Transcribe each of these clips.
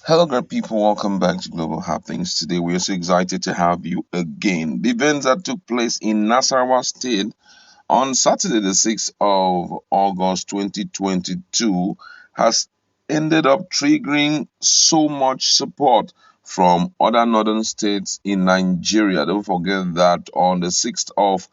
Hello, great people. Welcome back to Global Happenings. Today, we are so excited to have you again. The events that took place in Nasarawa State on Saturday, the 6th of August 2022, has ended up triggering so much support from other northern states in Nigeria. Don't forget that on the 6th of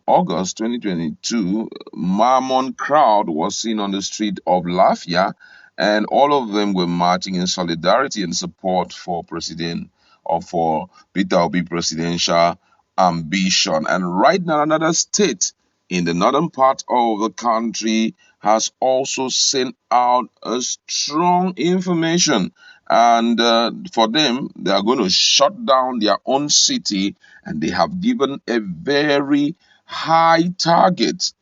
August 2022, Mammon crowd was seen on the street of Lafia, and all of them were marching in solidarity and support for President or for Peter Obi presidential ambition. And right now, another state in the northern part of the country has also sent out a strong information. And for them, they are going to shut down their own city, and they have given a very high target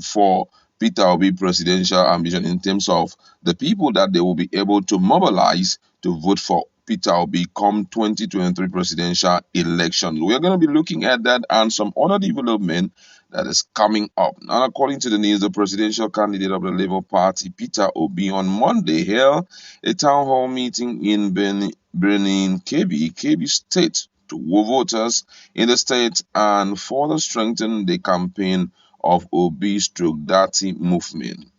for Peter Obi presidential ambition in terms of the people that they will be able to mobilize to vote for Peter Obi come 2023 presidential election. We are going to be looking at that and some other development that is coming up. Now, according to the news, the presidential candidate of the Labour Party, Peter Obi, on Monday held a town hall meeting in Benin, Kebbi State, to woo voters in the state and further strengthen the campaign of Obi stroke Dati movement.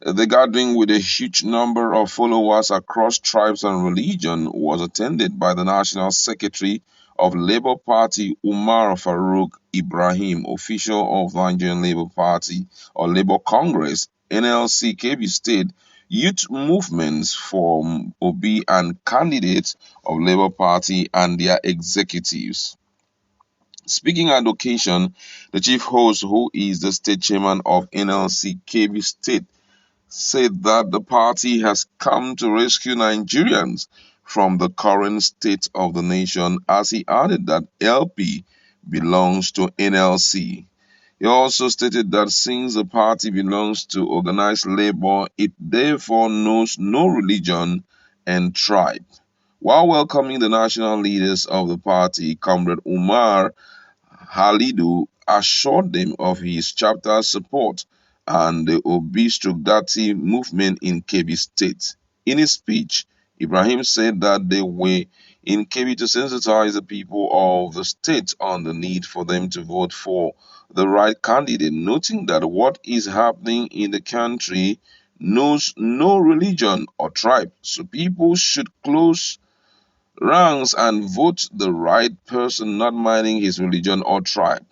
The gathering, with a huge number of followers across tribes and religion, was attended by the National Secretary of Labour Party Umar Farouk Ibrahim, official of Nigerian Labour Party or Labour Congress, NLC Kebbi State, youth movements for Obi, and candidates of Labour Party and their executives. Speaking at the occasion, the chief host, who is the state chairman of NLC Kebbi State, said that the party has come to rescue Nigerians from the current state of the nation, as he added that LP belongs to NLC. He also stated that since the party belongs to organized labor, it therefore knows no religion and tribe. While welcoming the national leaders of the party, Comrade Umar Halidu assured them of his chapter's support and the Obi Dati movement in Kebbi State. In his speech, Ibrahim said that they were in Kebbi to sensitize the people of the state on the need for them to vote for the right candidate, noting that what is happening in the country knows no religion or tribe, so people should close ranks and vote the right person, not minding his religion or tribe.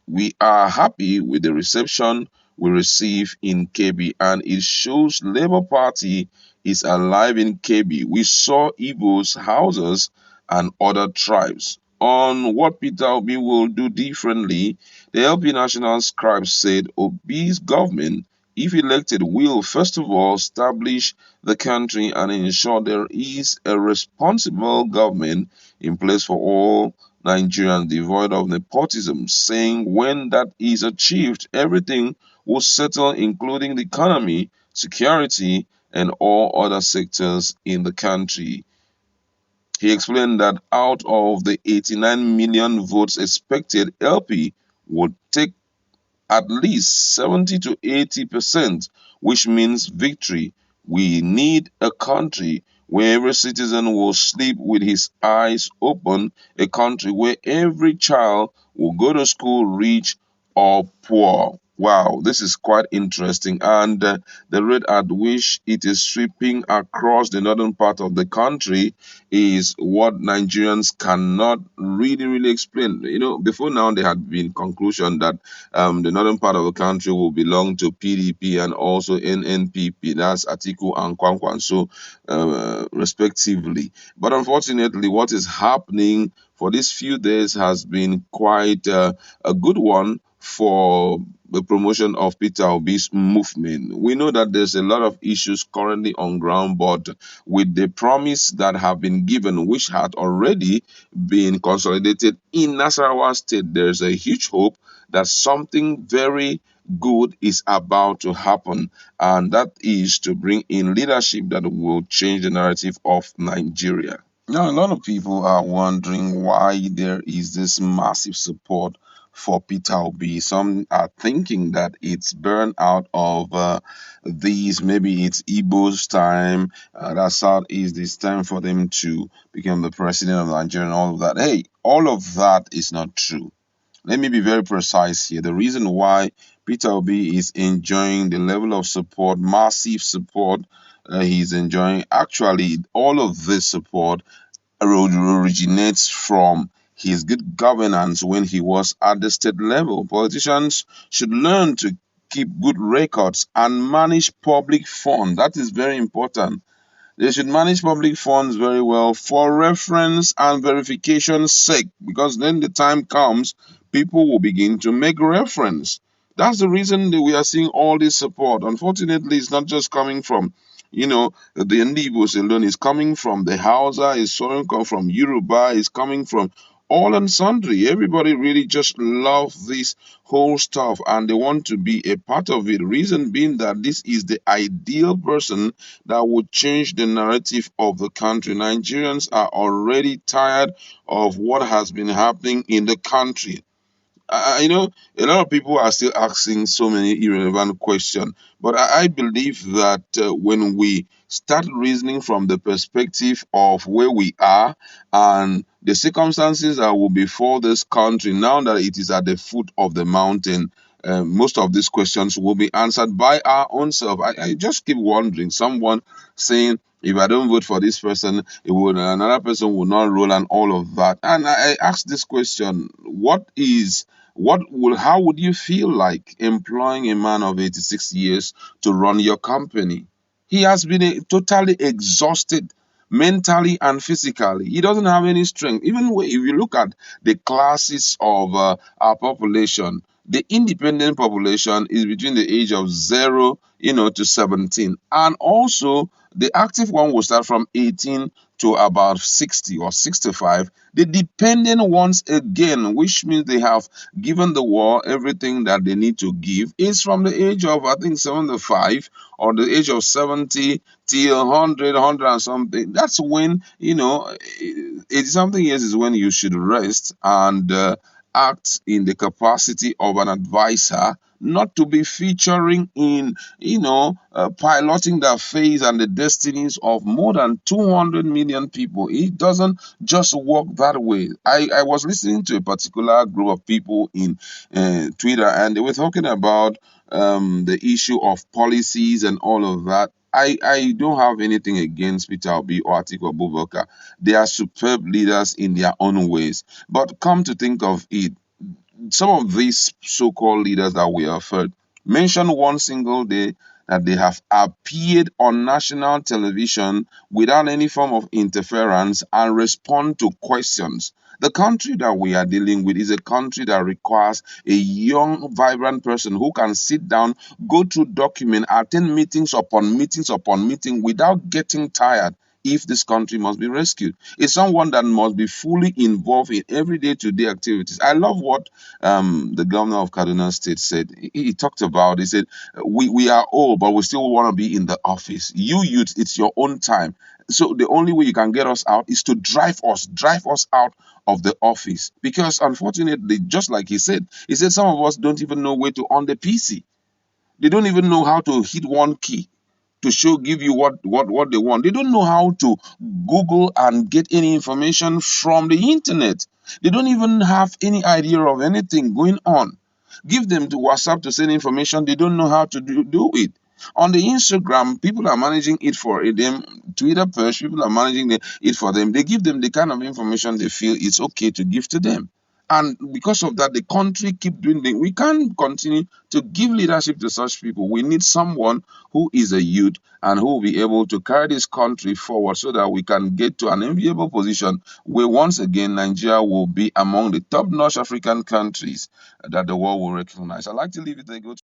We are happy with the reception we receive in Kebbi, and it shows Labour Party is alive in Kebbi. We saw Igbos, Hausas, and other tribes. On what Peter Obi will do differently, the LP National Scribe said Obi's government, if elected, will first of all establish the country and ensure there is a responsible government in place for all Nigerians, devoid of nepotism, saying when that is achieved, everything will settle, including the economy, security, and all other sectors in the country. He explained that out of the 89 million votes expected, LP would take at least 70 to 80%, which means victory. We need a country where every citizen will sleep with his eyes open, a country where every child will go to school rich or poor. Wow, this is quite interesting. And the rate at which it is sweeping across the northern part of the country is what Nigerians cannot really explain. Before now, there had been conclusion that the northern part of the country will belong to PDP and also NNPP, that's Atiku and Kwankwan, so respectively. But unfortunately, what is happening for these few days has been quite a good one for the promotion of Peter Obi's movement. We know that there's a lot of issues currently on ground, but with the promise that have been given, which had already been consolidated in Nasarawa State, there's a huge hope that something very good is about to happen, and that is to bring in leadership that will change the narrative of Nigeria. Now, a lot of people are wondering why there is this massive support for Peter Obi. Some are thinking that it's burn out of these, maybe it's Igbo's time, that Southeast, it's time for them to become the president of Nigeria and all of that. Hey, all of that is not true. Let me be very precise here. The reason why Peter Obi is enjoying the level of support, massive support, he's enjoying, actually, all of this support originates from his good governance when he was at the state level. Politicians should learn to keep good records and manage public funds. That is very important. They should manage public funds very well for reference and verification's sake, because then the time comes, people will begin to make reference. That's the reason that we are seeing all this support. Unfortunately, it's not just coming from, the Ndibos alone. It's coming from the Hausa, it's coming from Yoruba, it's coming from all and sundry. Everybody really just love this whole stuff and they want to be a part of it. Reason being that this is the ideal person that would change the narrative of the country. Nigerians are already tired of what has been happening in the country. A lot of people are still asking so many irrelevant questions, but I believe that when we start reasoning from the perspective of where we are and the circumstances that will befall this country now that it is at the foot of the mountain, most of these questions will be answered by our own self. I just keep wondering, someone saying, if I don't vote for this person, it would another person will not roll and all of that. And I ask this question: how would you feel like employing a man of 86 years to run your company? He has been totally exhausted mentally and physically. He doesn't have any strength. Even if you look at the classes of our population, the independent population is between the age of 0, to 17. And also the active one will start from 18 to about 60 or 65. The dependent ones again, which means they have given the world everything that they need to give, is from the age of, I think, 75 or the age of 70 till 100, and something. That's when, 80 something years is when you should rest and act in the capacity of an advisor, not to be featuring in, piloting the fate and the destinies of more than 200 million people. It doesn't just work that way. I was listening to a particular group of people in Twitter, and they were talking about the issue of policies and all of that. I don't have anything against Peter Obi or Atiku Abubakar. They are superb leaders in their own ways. But come to think of it, some of these so-called leaders that we have heard mention one single day that they have appeared on national television without any form of interference and respond to questions. The country that we are dealing with is a country that requires a young, vibrant person who can sit down, go through document, attend meetings upon meetings upon meeting without getting tired if this country must be rescued. It's someone that must be fully involved in everyday to-day activities. I love what the governor of Kaduna State said. He talked about, he said, we are old, but we still want to be in the office. You youth, it's your own time. So the only way you can get us out is to drive us out of the office. Because unfortunately, just like he said some of us don't even know where to on the PC. They don't even know how to hit one key to give you what they want. They don't know how to Google and get any information from the internet. They don't even have any idea of anything going on. Give them to WhatsApp to send information. They don't know how to do it. On the Instagram, people are managing it for them. Twitter page, people are managing it for them. They give them the kind of information they feel it's okay to give to them. And because of that, the country keep doing it. We can't continue to give leadership to such people. We need someone who is a youth and who will be able to carry this country forward so that we can get to an enviable position where once again Nigeria will be among the top-notch African countries that the world will recognize. I'd like to leave it there. Go